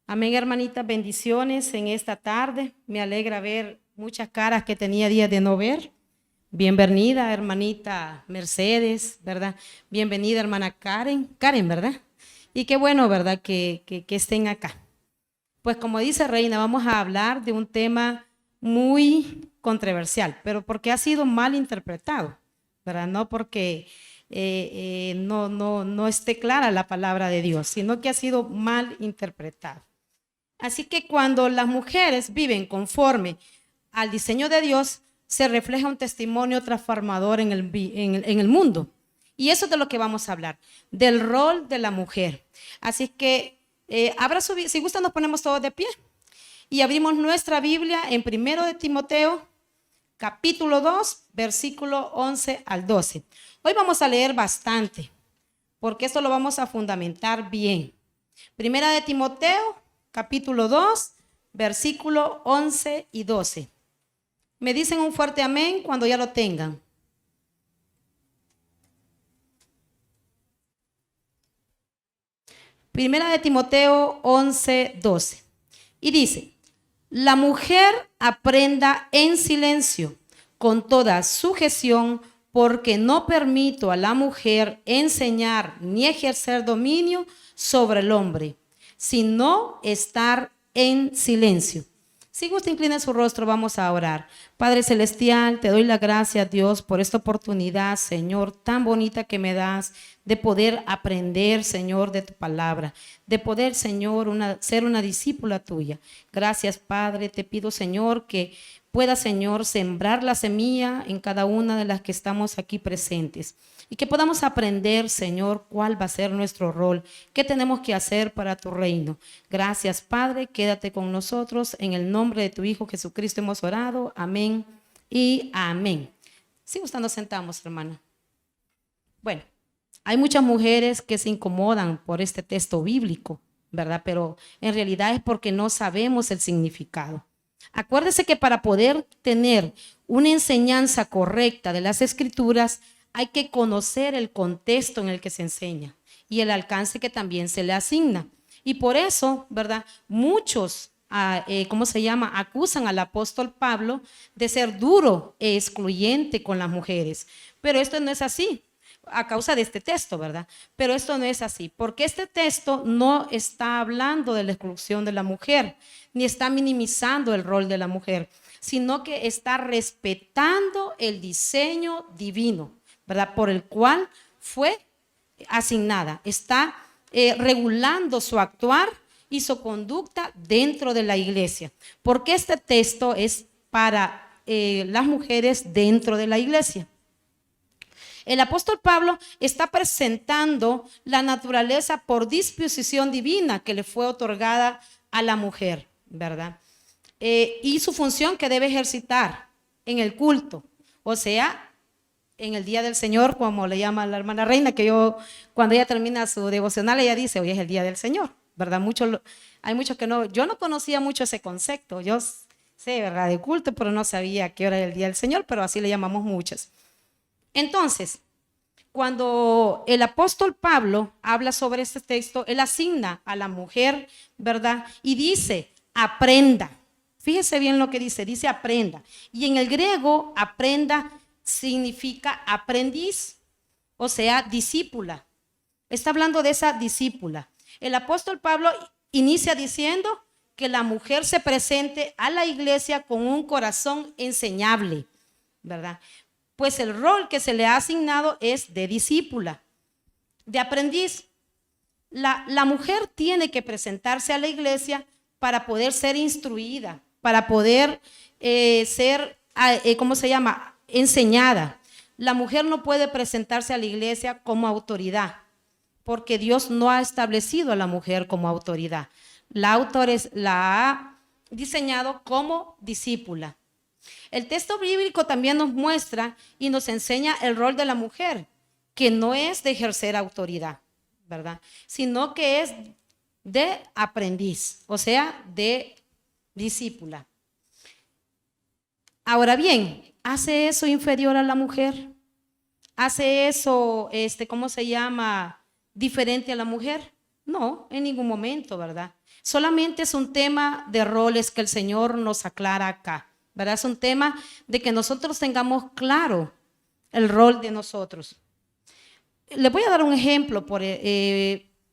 Amén, hermanitas, bendiciones en esta tarde. Me alegra ver muchas caras que tenía días de no ver. Bienvenida, hermanita Mercedes, ¿verdad? Bienvenida, hermana Karen, ¿verdad? Y qué bueno, ¿verdad? Que estén acá. Pues como dice Reina, vamos a hablar de un tema muy controversial, pero porque ha sido mal interpretado, ¿verdad? No porque no esté clara la palabra de Dios, sino que ha sido mal interpretado. Así que cuando las mujeres viven conforme al diseño de Dios, se refleja un testimonio transformador en el mundo. Y eso es de lo que vamos a hablar, del rol de la mujer. Así que si gustan nos ponemos todos de pie y abrimos nuestra Biblia en 1 de Timoteo, capítulo 2, versículo 11 al 12. Hoy vamos a leer bastante, porque esto lo vamos a fundamentar bien. 1 de Timoteo, capítulo 2, versículo 11 y 12. Me dicen un fuerte amén cuando ya lo tengan. Primera de Timoteo 11, 12. Y dice, la mujer aprenda en silencio, con toda sujeción, porque no permito a la mujer enseñar ni ejercer dominio sobre el hombre, sino estar en silencio. Si gusta, inclina su rostro, vamos a orar. Padre Celestial, te doy la gracia, Dios, por esta oportunidad, Señor, tan bonita que me das de poder aprender, Señor, de tu palabra, de poder, Señor, ser una discípula tuya. Gracias, Padre, te pido, Señor, que pueda, Señor, sembrar la semilla en cada una de las que estamos aquí presentes. Y que podamos aprender, Señor, cuál va a ser nuestro rol, qué tenemos que hacer para tu reino. Gracias, Padre, quédate con nosotros. En el nombre de tu Hijo Jesucristo hemos orado. Amén y amén. Si gustan, nos sentamos, hermana. Bueno, hay muchas mujeres que se incomodan por este texto bíblico, ¿verdad? Pero en realidad es porque no sabemos el significado. Acuérdese que para poder tener una enseñanza correcta de las Escrituras, hay que conocer el contexto en el que se enseña y el alcance que también se le asigna. Y por eso, ¿verdad? Muchos, acusan al apóstol Pablo de ser duro e excluyente con las mujeres. Pero esto no es así, a causa de este texto, ¿verdad? Pero esto no es así, porque este texto no está hablando de la exclusión de la mujer, ni está minimizando el rol de la mujer, sino que está respetando el diseño divino, ¿verdad? Por el cual fue asignada. Está regulando su actuar y su conducta dentro de la iglesia. Porque este texto es para las mujeres dentro de la iglesia. El apóstol Pablo está presentando la naturaleza por disposición divina que le fue otorgada a la mujer, ¿verdad? Y su función que debe ejercitar en el culto, o sea, en el día del Señor, como le llama la hermana Reina, que cuando ella termina su devocional, ella dice, hoy es el día del Señor, ¿verdad? Hay muchos que no, yo no conocía mucho ese concepto, yo sé, ¿verdad? De culto, pero no sabía qué hora era el día del Señor, pero así le llamamos muchos. Entonces, cuando el apóstol Pablo habla sobre este texto, él asigna a la mujer, ¿verdad? Y dice, aprenda. Fíjese bien lo que dice aprenda. Y en el griego, aprenda significa aprendiz, o sea, discípula. Está hablando de esa discípula. El apóstol Pablo inicia diciendo que la mujer se presente a la iglesia con un corazón enseñable, ¿verdad? Pues el rol que se le ha asignado es de discípula, de aprendiz. La mujer tiene que presentarse a la iglesia para poder ser instruida, para poder ser, enseñada. La mujer no puede presentarse a la iglesia como autoridad, porque Dios no ha establecido a la mujer como autoridad. La ha diseñado como discípula. El texto bíblico también nos muestra y nos enseña el rol de la mujer, que no es de ejercer autoridad, ¿verdad? Sino que es de aprendiz, o sea, de discípula. Ahora bien, ¿hace eso inferior a la mujer? ¿Hace eso, diferente a la mujer? No, en ningún momento, ¿verdad? Solamente es un tema de roles que el Señor nos aclara acá, ¿verdad? Es un tema de que nosotros tengamos claro el rol de nosotros. Les voy a dar un ejemplo.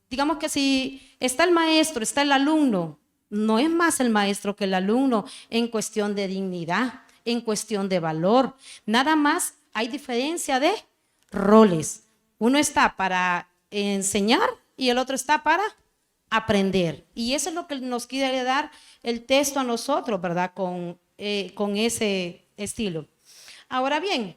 Digamos que si está el maestro, está el alumno, no es más el maestro que el alumno en cuestión de dignidad, en cuestión de valor. Nada más hay diferencia de roles. Uno está para enseñar y el otro está para aprender. Y eso es lo que nos quiere dar el texto a nosotros, ¿verdad? Con ese estilo. Ahora bien,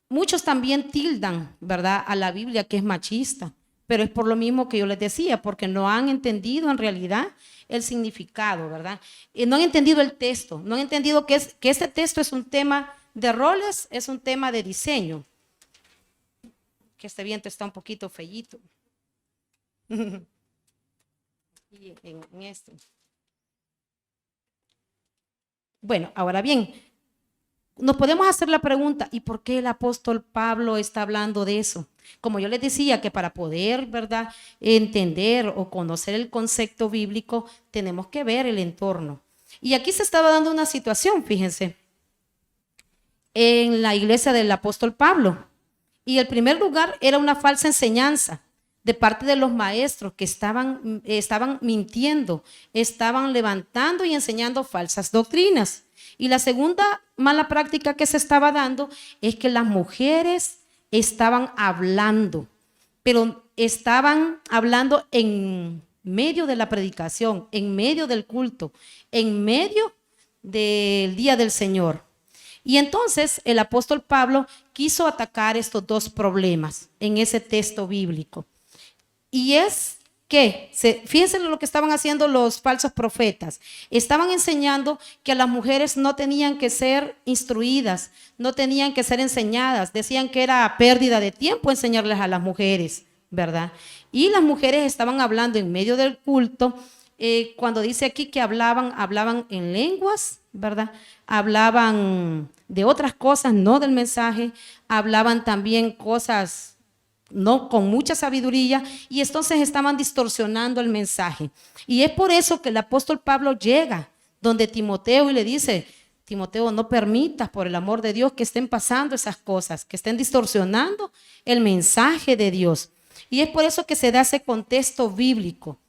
muchos también tildan, ¿verdad?, a la Biblia que es machista, pero es por lo mismo que yo les decía, porque no han entendido en realidad el significado, ¿verdad? No han entendido el texto, no han entendido que este texto es un tema de roles, es un tema de diseño. Que este viento está un poquito fellito. Y en esto. Bueno, ahora bien, nos podemos hacer la pregunta, ¿y por qué el apóstol Pablo está hablando de eso? Como yo les decía, que para poder, ¿verdad?, entender o conocer el concepto bíblico, tenemos que ver el entorno. Y aquí se estaba dando una situación, fíjense, en la iglesia del apóstol Pablo. Y el primer lugar era una falsa enseñanza de parte de los maestros que estaban mintiendo, estaban levantando y enseñando falsas doctrinas. Y la segunda mala práctica que se estaba dando es que las mujeres estaban hablando, pero estaban hablando en medio de la predicación, en medio del culto, en medio del día del Señor. Y entonces el apóstol Pablo quiso atacar estos dos problemas en ese texto bíblico. Y es que, fíjense lo que estaban haciendo los falsos profetas. Estaban enseñando que a las mujeres no tenían que ser instruidas, no tenían que ser enseñadas. Decían que era pérdida de tiempo enseñarles a las mujeres, ¿verdad? Y las mujeres estaban hablando en medio del culto. Cuando dice aquí que hablaban en lenguas, ¿verdad? Hablaban de otras cosas, no del mensaje. Hablaban también cosas no con mucha sabiduría, y entonces estaban distorsionando el mensaje. Y es por eso que el apóstol Pablo llega donde Timoteo y le dice: Timoteo, no permitas, por el amor de Dios, que estén pasando esas cosas, que estén distorsionando el mensaje de Dios. Y es por eso que se da ese contexto bíblico.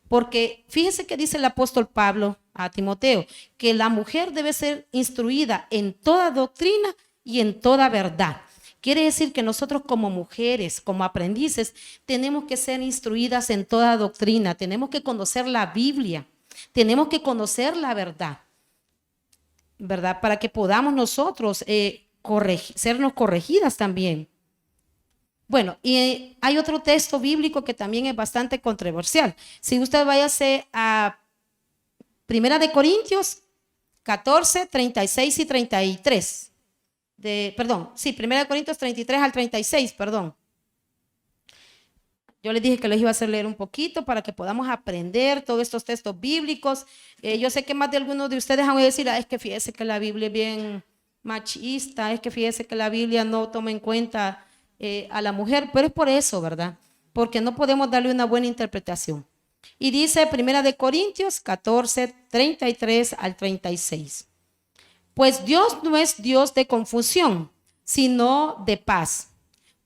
Porque fíjese que dice el apóstol Pablo a Timoteo, que la mujer debe ser instruida en toda doctrina y en toda verdad. Quiere decir que nosotros como mujeres, como aprendices, tenemos que ser instruidas en toda doctrina, tenemos que conocer la Biblia, tenemos que conocer la verdad, ¿verdad? Para que podamos nosotros sernos corregidas también. Bueno, y hay otro texto bíblico que también es bastante controversial. Si usted váyase a 1 de Corintios 14, 36 y 33. 1 Corintios 33 al 36, perdón. Yo les dije que les iba a hacer leer un poquito para que podamos aprender todos estos textos bíblicos. Yo sé que más de algunos de ustedes van a decir: es que fíjese que la Biblia es bien machista, es que fíjese que la Biblia no toma en cuenta a la mujer, pero es por eso, ¿verdad? Porque no podemos darle una buena interpretación. Y dice 1 Corintios 14, 33 al 36. Pues Dios no es Dios de confusión, sino de paz.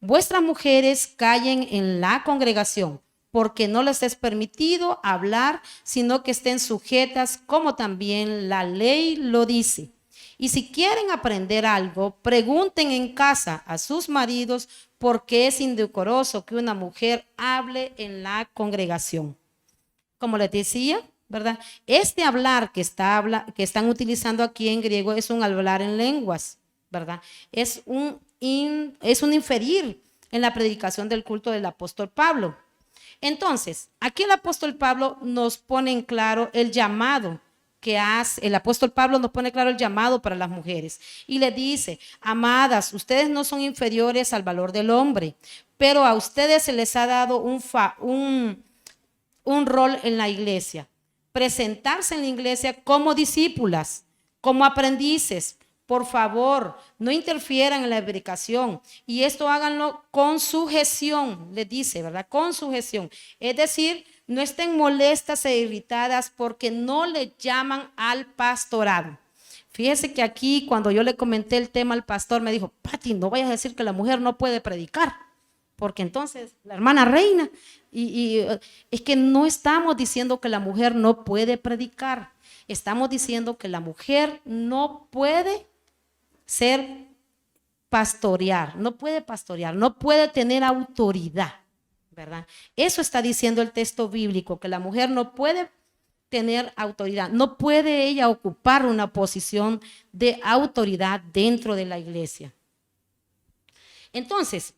Vuestras mujeres callen en la congregación, porque no les es permitido hablar, sino que estén sujetas, como también la ley lo dice. Y si quieren aprender algo, pregunten en casa a sus maridos, porque es indecoroso que una mujer hable en la congregación. Como les decía, ¿verdad? Este hablar que están utilizando aquí en griego es un hablar en lenguas, ¿verdad? Es un inferir en la predicación del culto del apóstol Pablo. Entonces, aquí el apóstol Pablo nos pone en claro el llamado que hace, el apóstol Pablo nos pone claro el llamado para las mujeres y le dice: amadas, ustedes no son inferiores al valor del hombre, pero a ustedes se les ha dado un rol en la iglesia, presentarse en la iglesia como discípulas, como aprendices, por favor, no interfieran en la predicación. Y esto háganlo con sujeción, les dice, ¿verdad? Con sujeción. Es decir, no estén molestas e irritadas porque no le llaman al pastorado. Fíjese que aquí cuando yo le comenté el tema al pastor me dijo, Pati, no vayas a decir que la mujer no puede predicar, porque entonces la hermana reina, es que no estamos diciendo que la mujer no puede predicar, estamos diciendo que la mujer no puede pastorear, no puede tener autoridad, ¿verdad? Eso está diciendo el texto bíblico, que la mujer no puede tener autoridad, no puede ella ocupar una posición de autoridad dentro de la iglesia. Entonces,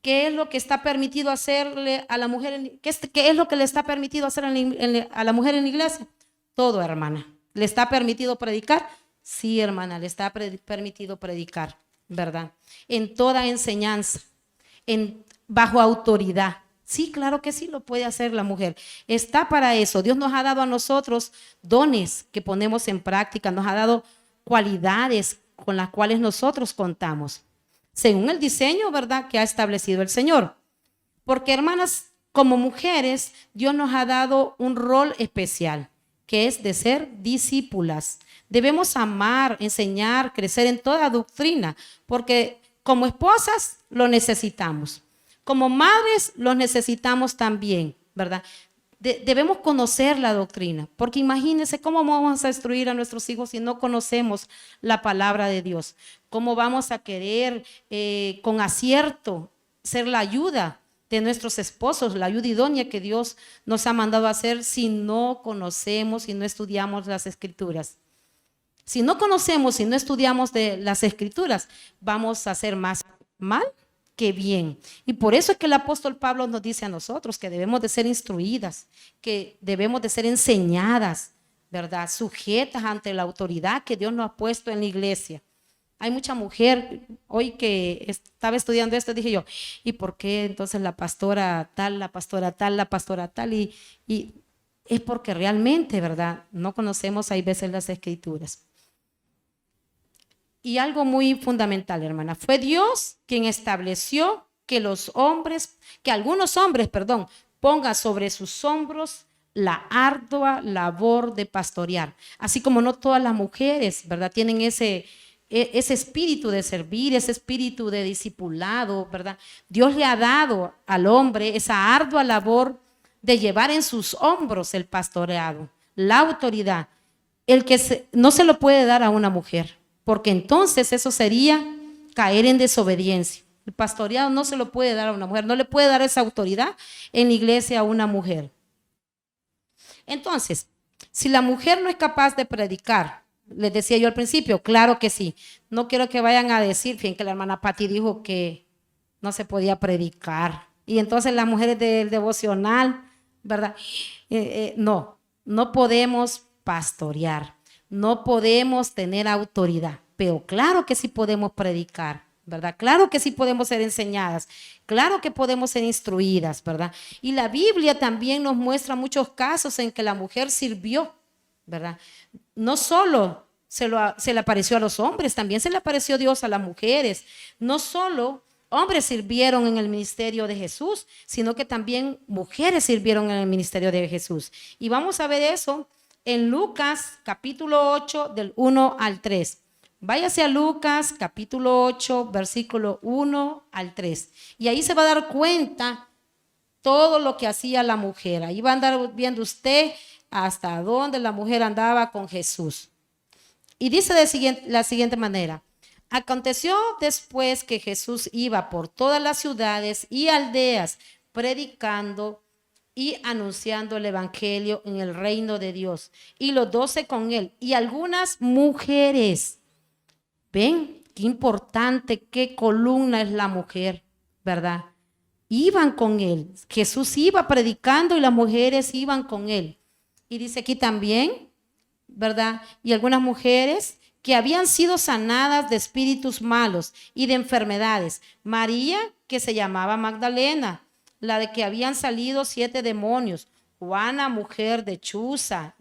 ¿qué es lo que está permitido hacerle a la mujer? ¿Qué es lo que le está permitido hacer a la mujer en la iglesia? Todo, hermana. ¿Le está permitido predicar? Sí, hermana, le está permitido predicar, ¿verdad? En toda enseñanza, bajo autoridad. Sí, claro que sí lo puede hacer la mujer. Está para eso. Dios nos ha dado a nosotros dones que ponemos en práctica, nos ha dado cualidades con las cuales nosotros contamos, según el diseño, ¿verdad?, que ha establecido el Señor. Porque, hermanas, como mujeres, Dios nos ha dado un rol especial, que es de ser discípulas. Debemos amar, enseñar, crecer en toda doctrina, porque como esposas lo necesitamos. Como madres los necesitamos también, ¿verdad? Debemos conocer la doctrina, porque imagínense cómo vamos a instruir a nuestros hijos si no conocemos la palabra de Dios. ¿Cómo vamos a querer con acierto ser la ayuda de nuestros esposos, la ayuda idónea que Dios nos ha mandado a hacer si no conocemos y no estudiamos las Escrituras? Si no conocemos y no estudiamos de las Escrituras, vamos a hacer más mal que bien. Y por eso es que el apóstol Pablo nos dice a nosotros que debemos de ser instruidas, que debemos de ser enseñadas, ¿verdad? Sujetas ante la autoridad que Dios nos ha puesto en la iglesia. Hay mucha mujer, hoy que estaba estudiando esto, dije yo, ¿y por qué entonces la pastora tal, la pastora tal, la pastora tal? Y es porque realmente, ¿verdad?, no conocemos hay veces las Escrituras. Y algo muy fundamental, hermana, fue Dios quien estableció que algunos hombres, pongan sobre sus hombros la ardua labor de pastorear. Así como no todas las mujeres, ¿verdad?, tienen ese espíritu de servir, ese espíritu de discipulado, ¿verdad? Dios le ha dado al hombre esa ardua labor de llevar en sus hombros el pastoreado, la autoridad, no se lo puede dar a una mujer, porque entonces eso sería caer en desobediencia. El pastoreado no se lo puede dar a una mujer, no le puede dar esa autoridad en la iglesia a una mujer. Entonces, si la mujer no es capaz de predicar, les decía yo al principio, claro que sí. No quiero que vayan a decir, fíjense que la hermana Pati dijo que no se podía predicar. Y entonces las mujeres del devocional, ¿verdad? No podemos pastorear, no podemos tener autoridad, pero claro que sí podemos predicar, ¿verdad? Claro que sí podemos ser enseñadas, claro que podemos ser instruidas, ¿verdad? Y la Biblia también nos muestra muchos casos en que la mujer sirvió, ¿verdad? No solo se le apareció a los hombres, también se le apareció Dios a las mujeres. No solo hombres sirvieron en el ministerio de Jesús, sino que también mujeres sirvieron en el ministerio de Jesús. Y vamos a ver eso en Lucas capítulo 8 del 1 al 3. Váyase a Lucas capítulo 8 versículo 1 al 3. Y ahí se va a dar cuenta todo lo que hacía la mujer. Ahí va a andar viendo usted hasta dónde la mujer andaba con Jesús. Y dice de la siguiente manera: aconteció después que Jesús iba por todas las ciudades y aldeas predicando y anunciando el evangelio en el reino de Dios, y los 12 con él, y algunas mujeres. ¿Ven? Qué importante, qué columna es la mujer, ¿verdad? Iban con él. Jesús iba predicando y las mujeres iban con él. Y dice aquí también, ¿verdad? Y algunas mujeres que habían sido sanadas de espíritus malos y de enfermedades. María, que se llamaba Magdalena, la de que habían salido 7 demonios. Juana, mujer de Chuza,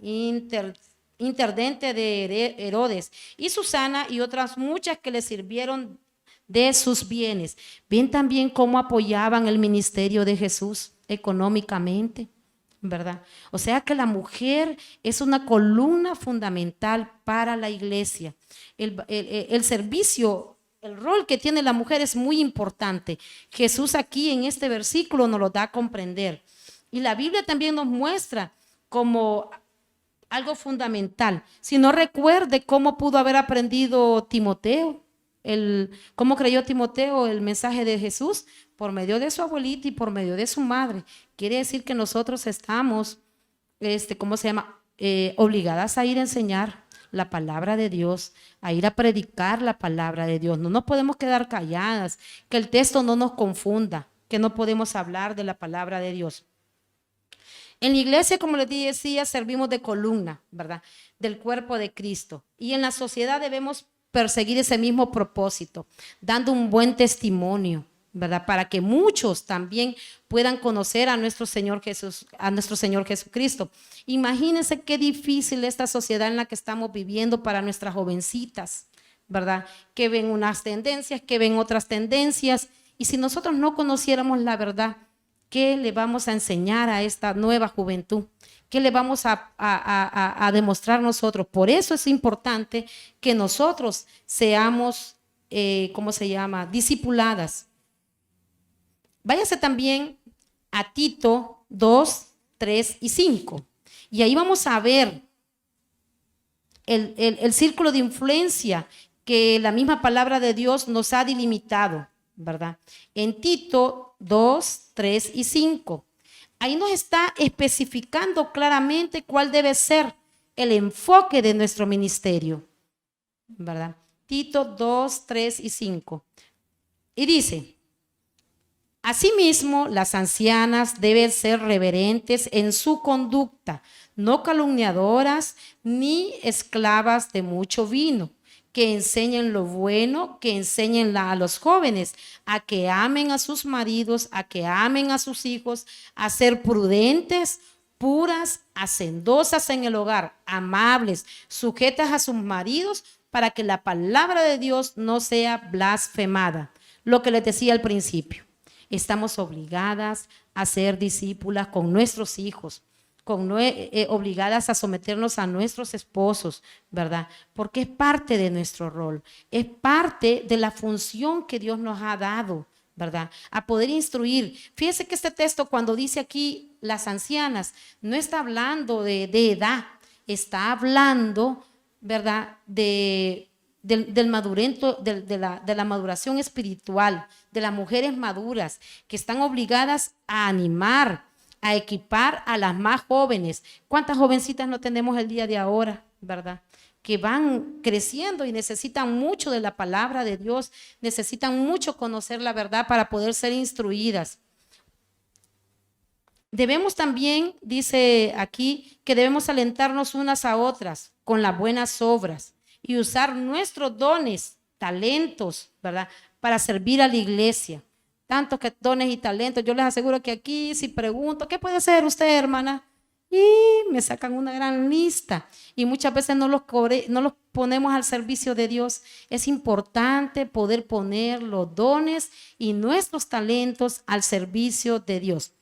intendente de Herodes, y Susana y otras muchas que le sirvieron de sus bienes. Ven también cómo apoyaban el ministerio de Jesús económicamente, ¿verdad? O sea que la mujer es una columna fundamental para la iglesia. El servicio, el rol que tiene la mujer es muy importante. Jesús aquí en este versículo nos lo da a comprender. Y la Biblia también nos muestra como algo fundamental. Si no, recuerde cómo pudo haber aprendido Timoteo, cómo creyó Timoteo el mensaje de Jesús por medio de su abuelita y por medio de su madre. Quiere decir que nosotros estamos, ¿cómo se llama? Obligadas a ir a enseñar la palabra de Dios, a ir a predicar la palabra de Dios. No nos podemos quedar calladas, que el texto no nos confunda, que no podemos hablar de la palabra de Dios. En la iglesia, como les decía, servimos de columna, ¿verdad? Del cuerpo de Cristo. Y en la sociedad debemos perseguir ese mismo propósito, dando un buen testimonio, ¿verdad? Para que muchos también puedan conocer a nuestro Señor Jesucristo. Imagínense qué difícil esta sociedad en la que estamos viviendo para nuestras jovencitas, ¿verdad? Que ven unas tendencias, que ven otras tendencias. Y si nosotros no conociéramos la verdad, ¿qué le vamos a enseñar a esta nueva juventud? ¿Qué le vamos a demostrar nosotros? Por eso es importante que nosotros seamos, ¿cómo se llama? Discipuladas. Váyase también a Tito 2, 3 y 5. Y ahí vamos a ver el círculo de influencia que la misma palabra de Dios nos ha delimitado, ¿verdad? En Tito 2, 3 y 5. Ahí nos está especificando claramente cuál debe ser el enfoque de nuestro ministerio, ¿verdad? Tito 2, 3 y 5. Y dice: asimismo, las ancianas deben ser reverentes en su conducta, no calumniadoras ni esclavas de mucho vino, que enseñen lo bueno, que enseñen a los jóvenes a que amen a sus maridos, a que amen a sus hijos, a ser prudentes, puras, hacendosas en el hogar, amables, sujetas a sus maridos, para que la palabra de Dios no sea blasfemada. Lo que les decía al principio, estamos obligadas a ser discípulas con nuestros hijos, obligadas a someternos a nuestros esposos, ¿verdad? Porque es parte de nuestro rol, es parte de la función que Dios nos ha dado, ¿verdad? A poder instruir. Fíjense que este texto, cuando dice aquí las ancianas, no está hablando de edad, está hablando, ¿verdad? De la maduración espiritual, de las mujeres maduras que están obligadas a animar, a equipar a las más jóvenes. ¿Cuántas jovencitas no tenemos el día de ahora, verdad? Que van creciendo y necesitan mucho de la palabra de Dios, necesitan mucho conocer la verdad para poder ser instruidas. Debemos también, dice aquí, que debemos alentarnos unas a otras con las buenas obras y usar nuestros dones, talentos, ¿verdad? Para servir a la iglesia. Tantos que dones y talentos. Yo les aseguro que aquí, si pregunto, ¿qué puede hacer usted, hermana? Y me sacan una gran lista. Y muchas veces no los ponemos al servicio de Dios. Es importante poder poner los dones y nuestros talentos al servicio de Dios.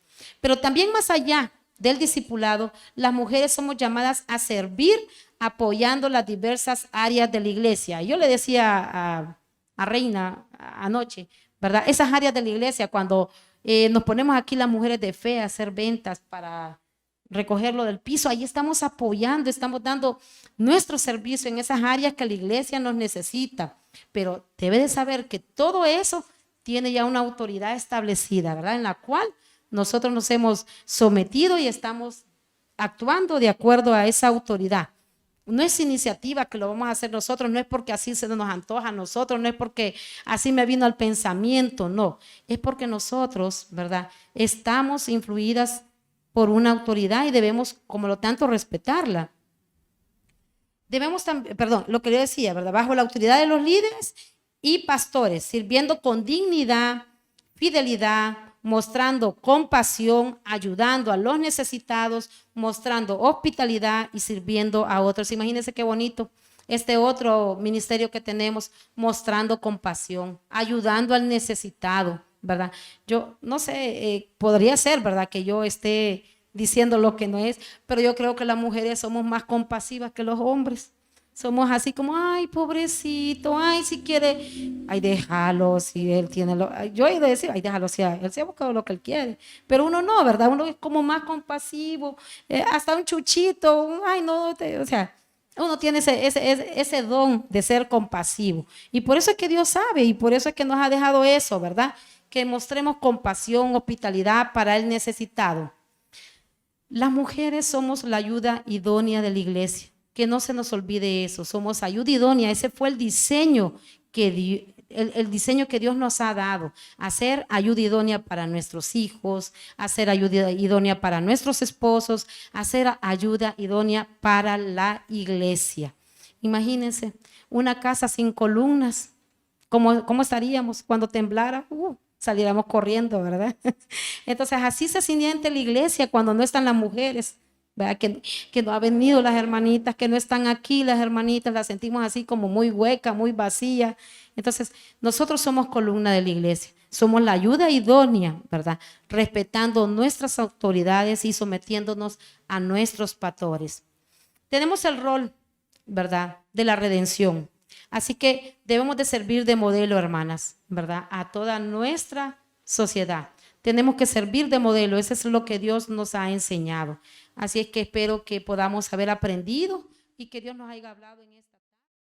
Pero también más allá del discipulado, las mujeres somos llamadas a servir apoyando las diversas áreas de la iglesia. Yo le decía a Reina anoche, ¿verdad? Esas áreas de la iglesia, cuando nos ponemos aquí las mujeres de fe a hacer ventas para recogerlo del piso, ahí estamos apoyando, estamos dando nuestro servicio en esas áreas que la iglesia nos necesita. Pero debe de saber que todo eso tiene ya una autoridad establecida, ¿verdad? En la cual nosotros nos hemos sometido y estamos actuando de acuerdo a esa autoridad. No es iniciativa que lo vamos a hacer nosotros, no es porque así se nos antoja a nosotros, no es porque así me vino al pensamiento, no. Es porque nosotros, ¿verdad? Estamos influidas por una autoridad y debemos, como lo tanto, respetarla. Debemos también, lo que yo decía, ¿verdad? Bajo la autoridad de los líderes y pastores, sirviendo con dignidad, fidelidad, mostrando compasión, ayudando a los necesitados, mostrando hospitalidad y sirviendo a otros. Imagínense qué bonito este otro ministerio que tenemos, mostrando compasión, ayudando al necesitado, ¿verdad? Yo no sé, podría ser, ¿verdad?, que yo esté diciendo lo que no es, pero yo creo que las mujeres somos más compasivas que los hombres. Somos así como, ay, pobrecito, ay, si quiere, ay, déjalo, si él tiene lo, yo he de decir, ay, déjalo, si él se ha buscado lo que él quiere, pero uno no, ¿verdad? Uno es como más compasivo, hasta un chuchito, ay, no, o sea, uno tiene ese don de ser compasivo, y por eso es que Dios sabe, y por eso es que nos ha dejado eso, ¿verdad? Que mostremos compasión, hospitalidad para el necesitado. Las mujeres somos la ayuda idónea de la iglesia. Que no se nos olvide eso, somos ayuda idónea. Ese fue el diseño el diseño que Dios nos ha dado, hacer ayuda idónea para nuestros hijos, hacer ayuda idónea para nuestros esposos, hacer ayuda idónea para la iglesia. Imagínense, una casa sin columnas, ¿cómo estaríamos cuando temblara? Saliéramos corriendo, ¿verdad? Entonces así se siente la iglesia cuando no están las mujeres. ¿Verdad? Que no han venido las hermanitas, que no están aquí las hermanitas, las sentimos así como muy hueca, muy vacía. Entonces, nosotros somos columna de la iglesia, somos la ayuda idónea, ¿verdad? Respetando nuestras autoridades y sometiéndonos a nuestros pastores. Tenemos el rol, ¿verdad?, de la redención. Así que debemos de servir de modelo, hermanas, ¿verdad?, a toda nuestra sociedad. Tenemos que servir de modelo, eso es lo que Dios nos ha enseñado. Así es que espero que podamos haber aprendido y que Dios nos haya hablado en esta